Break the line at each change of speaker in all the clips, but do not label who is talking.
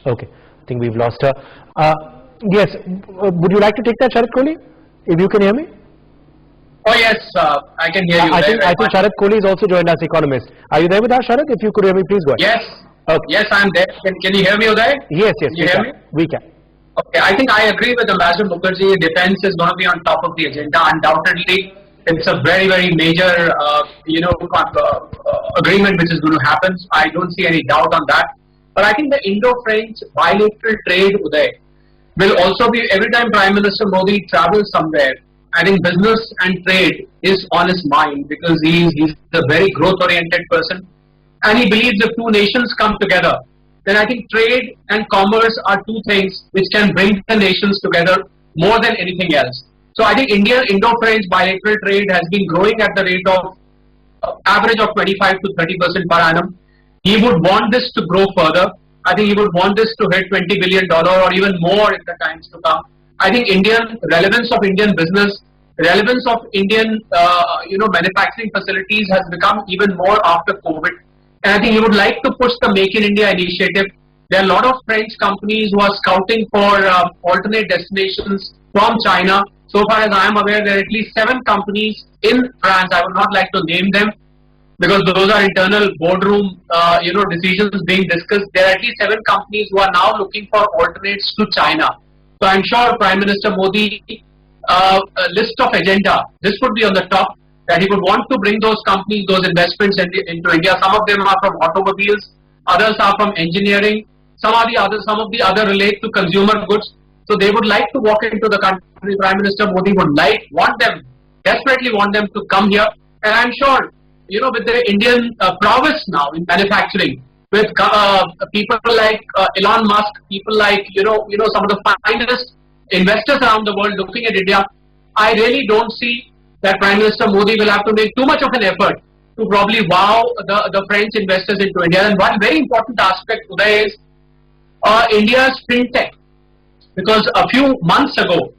Okay, I think we've lost her. Yes, would you like to take that, Sharat Kohli? If you can hear me?
Oh yes, I can hear you.
I think Sharat Kohli is also joined us, economist. Are you there with us, Sharat? If you could hear me, please go ahead.
Yes. Okay. Yes, I'm there. Can you hear me, Uday?
Yes, yes,
you hear me?
We can.
Okay, I think I agree with Ambassador Mukherjee. Defense is going to be on top of the agenda. Undoubtedly, it's a very, very major, agreement which is going to happen. I don't see any doubt on that. But I think the Indo-French bilateral trade, Uday, will also be, every time Prime Minister Modi travels somewhere, I think business and trade is on his mind because he's a very growth-oriented person. And he believes if two nations come together, then I think trade and commerce are two things which can bring the nations together more than anything else. So I think Indo-French bilateral trade has been growing at the rate of average of 25 to 30% per annum. He would want this to grow further. I think he would want this to hit $20 billion or even more in the times to come. I think relevance of Indian business, relevance of Indian manufacturing facilities has become even more after COVID. And I think he would like to push the Make in India initiative. There are a lot of French companies who are scouting for alternate destinations from China. So far as I am aware, there are at least 7 companies in France. I would not like to name them because those are internal boardroom decisions being discussed. There are at least 7 companies who are now looking for alternates to China. So I'm sure Prime Minister Modi list of agenda, this would be on the top, that he would want to bring those companies, those investments into India. Some of them are from automobiles, others are from engineering, some of the other relate to consumer goods. So they would like to walk into the country. Prime Minister Modi would desperately want them to come here. And I'm sure, with the Indian prowess now in manufacturing, with people like Elon Musk, people like some of the finest investors around the world looking at India, I really don't see that Prime Minister Modi will have to make too much of an effort to probably wow the French investors into India. And one very important aspect today is India's fintech, because a few months ago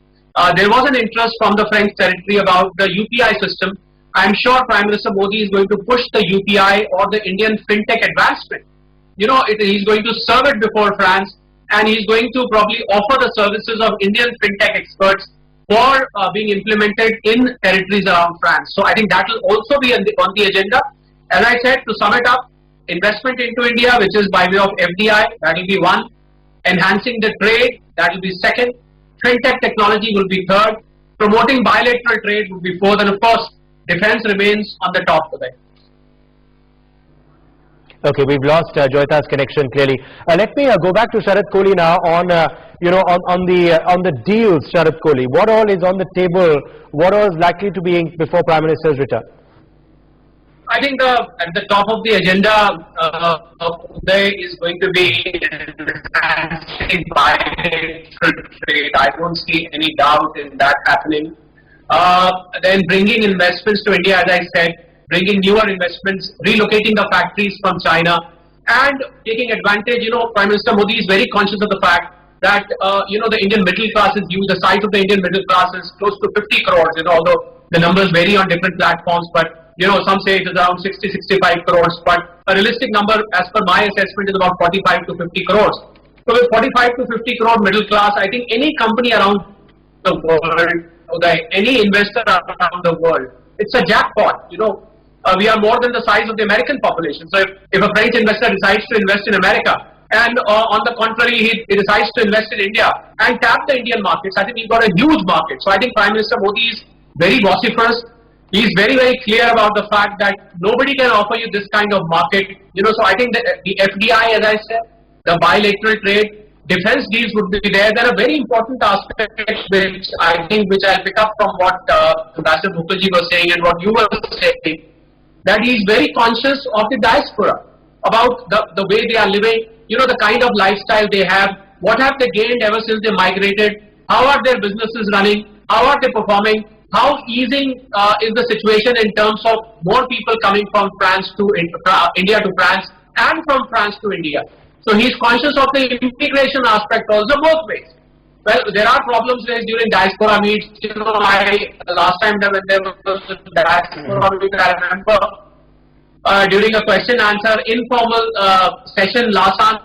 there was an interest from the French territory about the UPI system. I'm sure Prime Minister Modi is going to push the UPI or the Indian fintech advancement. He's going to serve it before France, and he's going to probably offer the services of Indian fintech experts for being implemented in territories around France. So I think that will also be on the agenda. As I said, to sum it up, investment into India, which is by way of FDI, that will be one. Enhancing the trade, that will be second. Fintech technology will be third. Promoting bilateral trade will be fourth. And of course, defense remains on the top of it.
Okay, we've lost Joyita's connection clearly. Let me go back to Sharat Kohli now on the deals. Sharat Kohli, what all is on the table? What all is likely to be before Prime Minister's return?
I think at the top of the agenda today is going to be bilateral trade. I don't see any doubt in that happening. Then bringing investments to India, as I said, bringing newer investments, relocating the factories from China, and taking advantage. Prime Minister Modi is very conscious of the fact that the Indian middle class is huge. The size of the Indian middle class is close to 50 crores. Although the numbers vary on different platforms, but some say it is around 60-65 crores. But a realistic number, as per my assessment, is about 45 to 50 crores. So with 45 to 50 crore middle class, I think any company around the world, any investor around the world, it's a jackpot. We are more than the size of the American population. So if a French investor decides to invest in America, and on the contrary, he decides to invest in India and tap the Indian markets, I think we've got a huge market. So I think Prime Minister Modi is very vociferous. He is very, very clear about the fact that nobody can offer you this kind of market. So I think that the FDI, as I said, the bilateral trade, defense deals would be there. There are very important aspects which I'll pick up from what Ambassador Mukherjee was saying and what you were saying, that he is very conscious of the diaspora, about the way they are living, the kind of lifestyle they have, what have they gained ever since they migrated, how are their businesses running, how are they performing, how easing is the situation in terms of more people coming from India to France and from France to India. So he is conscious of the integration aspect also both ways. Well, there are problems raised during diaspora meets. Last time when there was a diaspora meet, I remember during a question answer informal session last time,